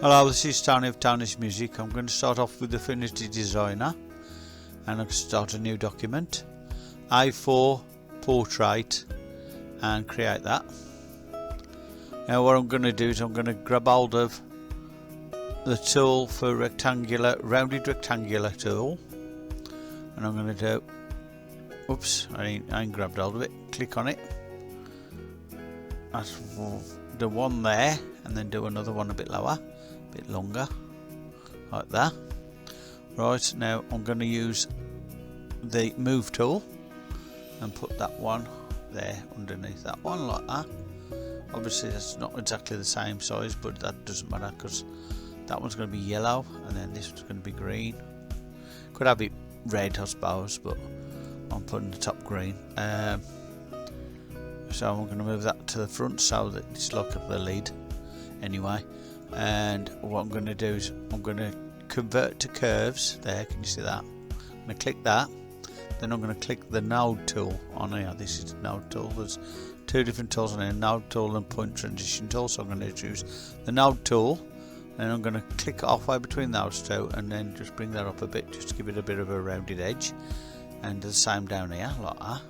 Hello, this is Tony of Tony's Music. I'm going to start off with Affinity Designer and I'm going to start a new document, A4 portrait, and create that. Now what I'm going to do is I'm going to grab hold of the tool for rounded rectangular tool, and I'm going to do, oops, I ain't grabbed hold of it, click on it, that's the one there, and then do another one a bit lower, a bit longer, like that. Right, now I'm going to use the move tool and put that one there underneath that one, like that. Obviously that's not exactly the same size, but that doesn't matter because that one's going to be yellow and then this one's going to be green. Could have it red I suppose, but I'm putting the top green. So I'm going to move that to the front so that it's like the lid anyway. And what I'm going to do is I'm going to convert to curves there, can you see that? I'm going to click that, then I'm going to click the node tool on here. This is the node tool. There's two different tools on here, node tool and point transition tool, so I'm going to choose the node tool and I'm going to click halfway between those two and then just bring that up a bit just to give it a bit of a rounded edge, and do the same down here like that,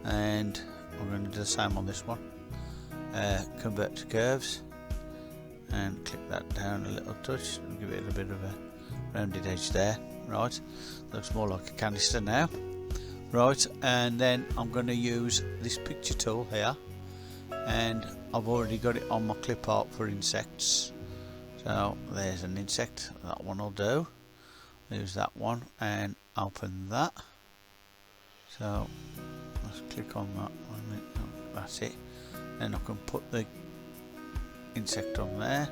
and I'm going to do the same on this one. Convert to curves and click that down a little touch and give it a bit of a rounded edge there. Right, looks more like a canister now. Right, and then I'm going to use this picture tool here, and I've already got it on my clip art for insects. So there's an insect, that one will do. Use that one and open that. So let's click on that one. That's it. Then I can put the insect on there.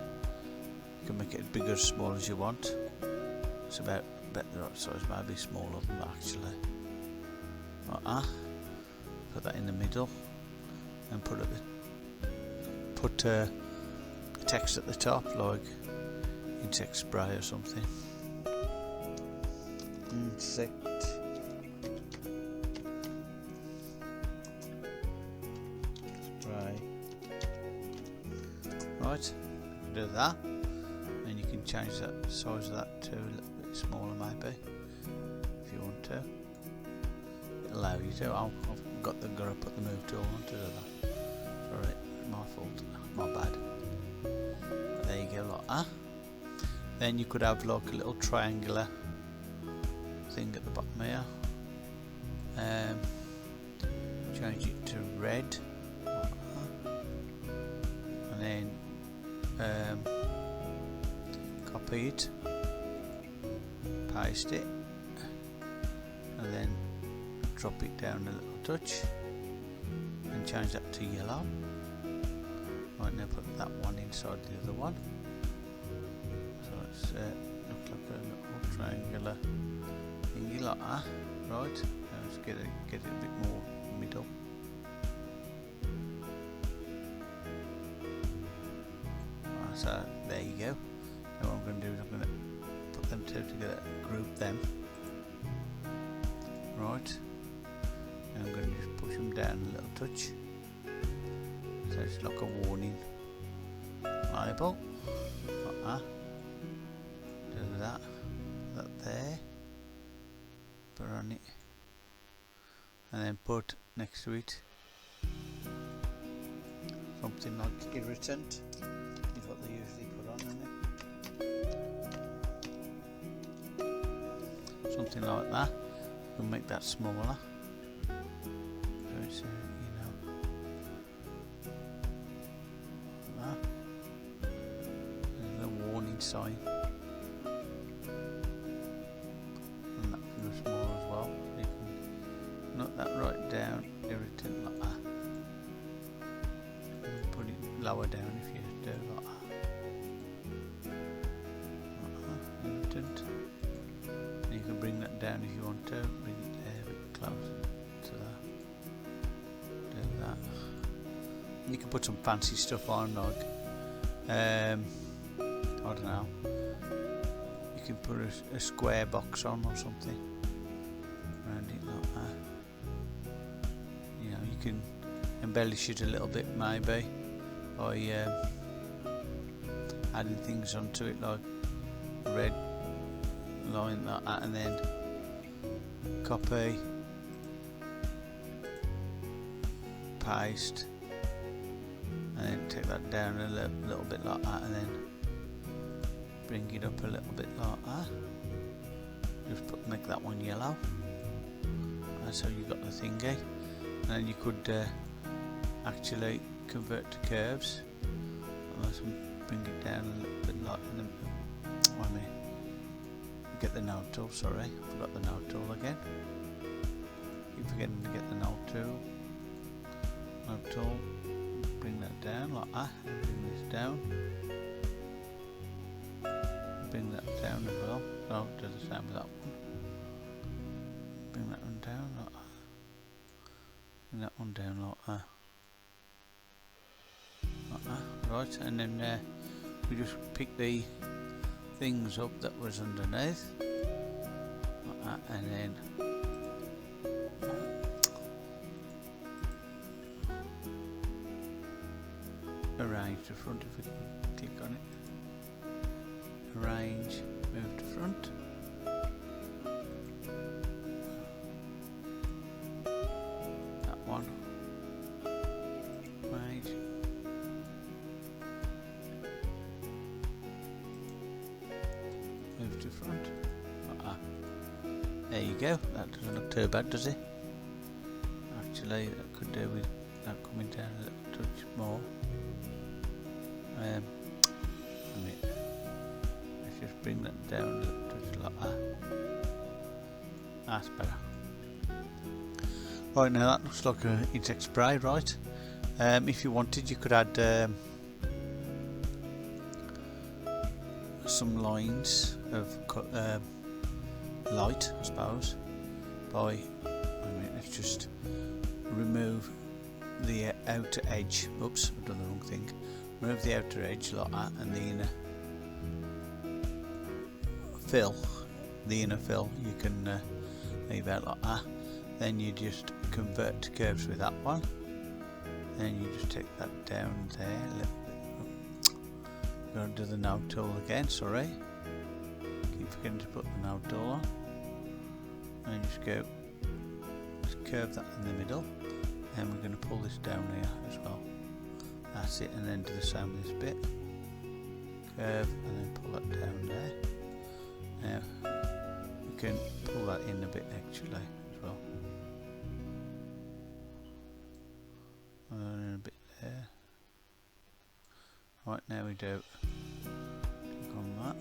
You can make it as big or as small as you want. It's about the right size, maybe smaller than that actually. Like that. Put that in the middle and put a text at the top like insect spray or something. Insect spray. Right, do that, and you can change that size of that to a little bit smaller maybe if you want to. It'll allow you to. I've got to put the move tool on to do that. Sorry, my fault, my bad. But there you go, like that. Then you could have like a little triangular thing at the bottom here. Change it to red, like that. And then copy it, paste it, and then drop it down a little touch and change that to yellow. Right, now put that one inside the other one, so it's look like a little triangular thingy like that. Right, now let's get it a bit more middle. Right, so there you go. Now what I'm going to do is I'm going to put them two together, group them. Right, and I'm going to just push them down a little touch, so it's like a warning label, like that. Do that, put that there, put on it, and then put next to it something like irritant, is what they usually put on, isn't it? Something like that. We'll make that smaller, so it's like that. There's a warning sign, and that can go smaller as well. So you can knock that right down, irritant like that, and put it lower down if you do like that. Irritant. You can bring that down if you want to, bring it there a bit closer to that, do that. You can put some fancy stuff on, like, I don't know, you can put a square box on or something around it like that. You know, you can embellish it a little bit maybe by adding things onto it like red line like that, and then copy, paste, and then take that down a little bit like that, and then bring it up a little bit like that. Just make that one yellow. That's how you got the thingy. And then you could actually convert to curves. Let's bring it down a little bit like get the node tool, sorry, I forgot the node tool again. Keep forgetting to get the node tool. Bring that down like that, and bring this down. Bring that down as well. So do the same with that one. Bring that one down like that. Bring that one down like that. Like that. Right, and then we just pick the things up that was underneath. Like that, and then arrange the front if we can click on it. Arrange, move to front. That one. Arrange. Move to front. There you go. That doesn't look too bad, does it? Actually, that could do with that coming down a little touch more. Let's just bring that down a little touch like that. That's better. Right, now that looks like an insect spray, right? If you wanted, you could add some lines of light, I suppose, by let's just remove the outer edge. Oops, I've done the wrong thing. Remove the outer edge like that, and the inner fill you can leave out like that. Then you just convert to curves with that one. Then you just take that down there a little bit. Go to the node tool again, sorry. Keep forgetting to put the node tool on. And just go, just curve that in the middle. And we're going to pull this down here as well. That's it, and then do the same with this bit. Curve, and then pull that down there. Now, we can pull that in a bit actually as well. And a bit there. Right, now we do click on that.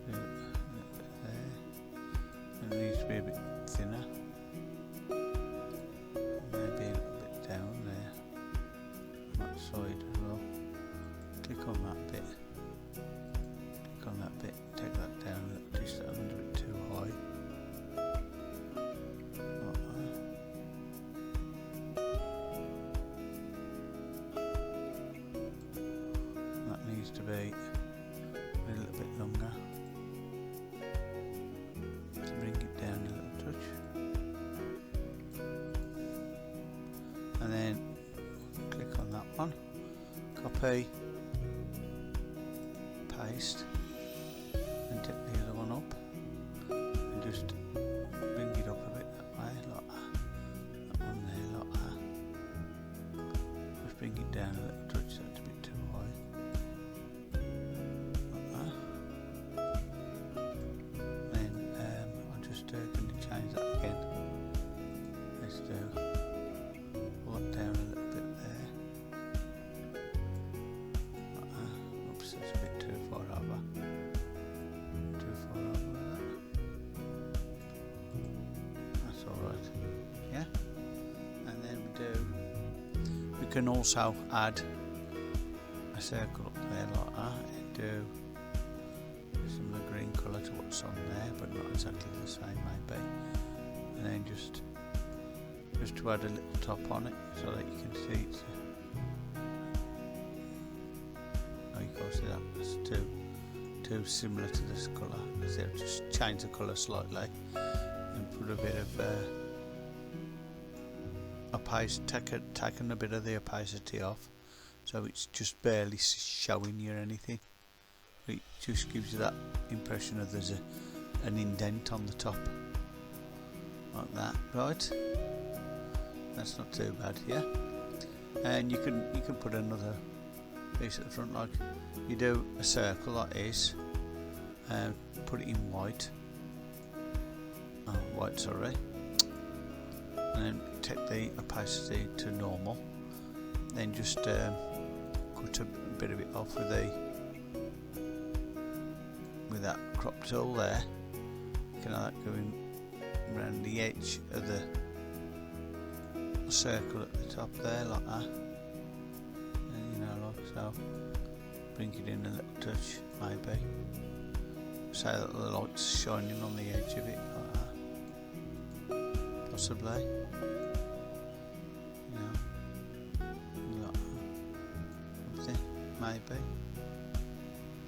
Do a little bit there. It needs to be a bit thinner. Maybe a little bit down there. That side as well. Click on that bit. Click on that bit. Take that down a little, just that one's a bit too high. That needs to be a little bit longer. To bring it down a little touch. And then click on that one. Copy. Paste. And take the other one up, and just bring it up a bit that way, like that. That one there, like that. Just bring it down a little touch, that's a bit too high. Like that. Then I'm just going to change that again. Let's pull it down a little bit there. Like that. Oops, that's a bit too far over. We can also add a circle up there like that and do a similar green colour to what's on there, but not exactly the same maybe. And then just to add a little top on it so that you can see it's oh, you can't see that, it's too similar to this colour. So just change the colour slightly and put a bit of taken a bit of the opacity off, so it's just barely showing you anything. It just gives you that impression of there's an indent on the top, like that. Right, that's not too bad here. And you can put another piece at the front, like you do a circle like this, and put it in white. White, sorry. And then take the opacity to normal. Then just cut a bit of it off with that crop tool there. You can have that going around the edge of the circle at the top there, like that. And, you know, like so. Bring it in a little touch, maybe. So that the light's shining on the edge of it, like that. Possibly. You know, like that. Something, maybe.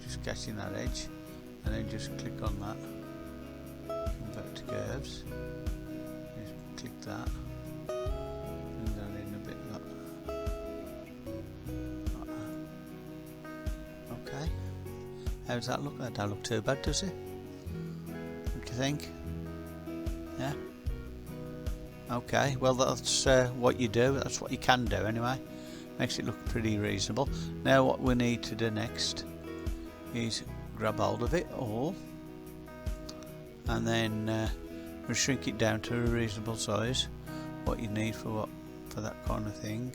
Just getting that edge, and then just click on that. Convert to curves. Just click that. Bring that in a bit like that. Like that. Okay. How does that look? That don't look too bad, does it? What do you think? Yeah? Okay, well that's what you do, that's what you can do anyway. Makes it look pretty reasonable. Now what we need to do next is grab hold of it all and then we'll shrink it down to a reasonable size, what you need for that kind of thing.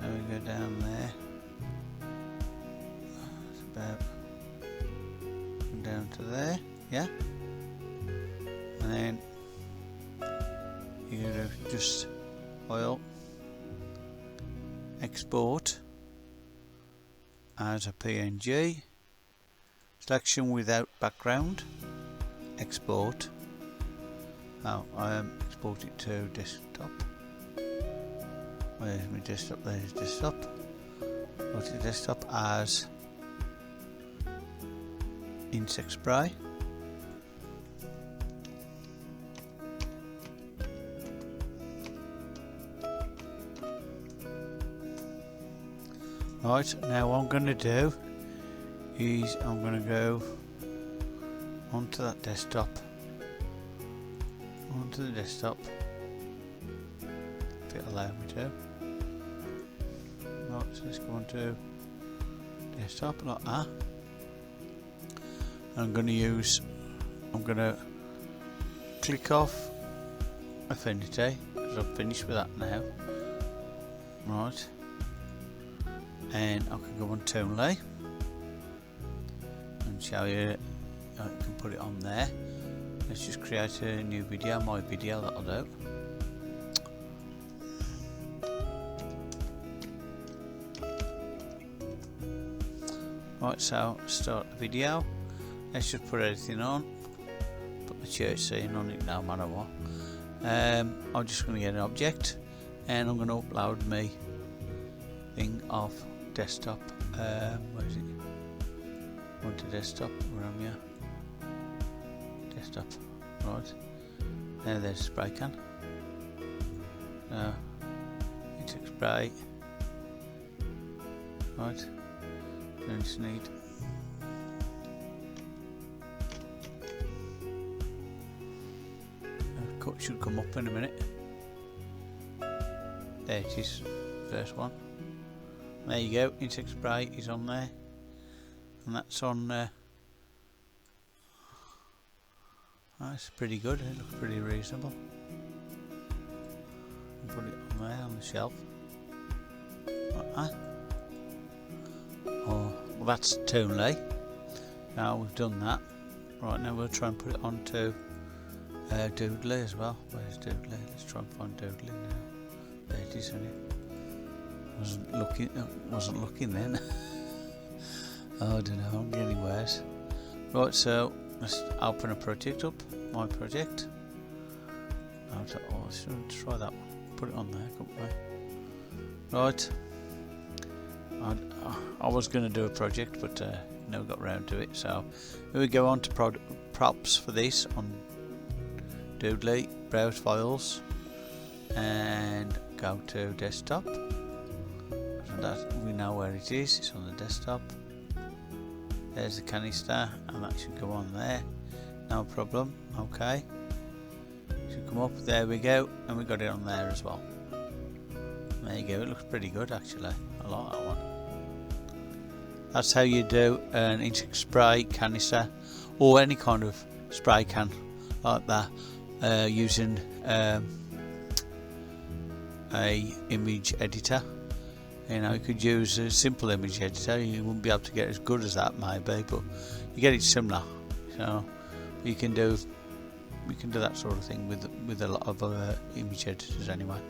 There we go down there. It's about down to there, yeah. And then you're going to just file, export as a PNG, selection without background, export. Now export it to desktop. Where's my desktop? There's desktop. Go to desktop as insect spray. Right, now what I'm going to do is I'm going to go onto that desktop, onto the desktop, if it allows me to. Right, so let's go onto desktop like that. I'm going to click off Affinity because I've finished with that now. Right. And I can go on Toonly and show you how you can put it on there. Let's just create a new video, my video, that'll do. Right, so start the video. Let's just put everything on. Put the church scene on it no matter what. I'm just going to get an object and I'm going to upload me thing off desktop. Where is it? Onto desktop. Where am you? Desktop. Right. Now there's a spray can. You take spray. Right. Then just need a cut should come up in a minute. There it is. First one. There you go, insect spray is on there, and that's on that's pretty good, it looks pretty reasonable. Put it on there on the shelf, like that. Oh, well that's Toonly. Now we've done that. Right, now we'll try and put it onto Doodly as well. Where's Doodly? Let's try and find Doodly now. There it is, isn't it? Wasn't looking then. Oh, I don't know, I'm getting worse. Right, so let's open a project up, my project. Oh, I should try that one. Put it on there, couldn't we? Right. I was going to do a project, but never got round to it. So here we go on to props for this on Doodly, browse files, and go to desktop. that we know where it is. It's on the desktop. There's the canister, and that should go on there, no problem. Okay, should come up, there we go, and we got it on there as well. There you go, it looks pretty good actually. I like that one. That's how you do an insect spray canister, or any kind of spray can like that, using a image editor. You know, you could use a simple image editor. You wouldn't be able to get as good as that maybe, but you get it similar. So you can do that sort of thing with a lot of other image editors anyway.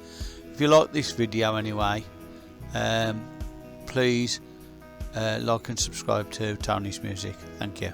If you like this video anyway, please like and subscribe to Tony's Music. Thank you.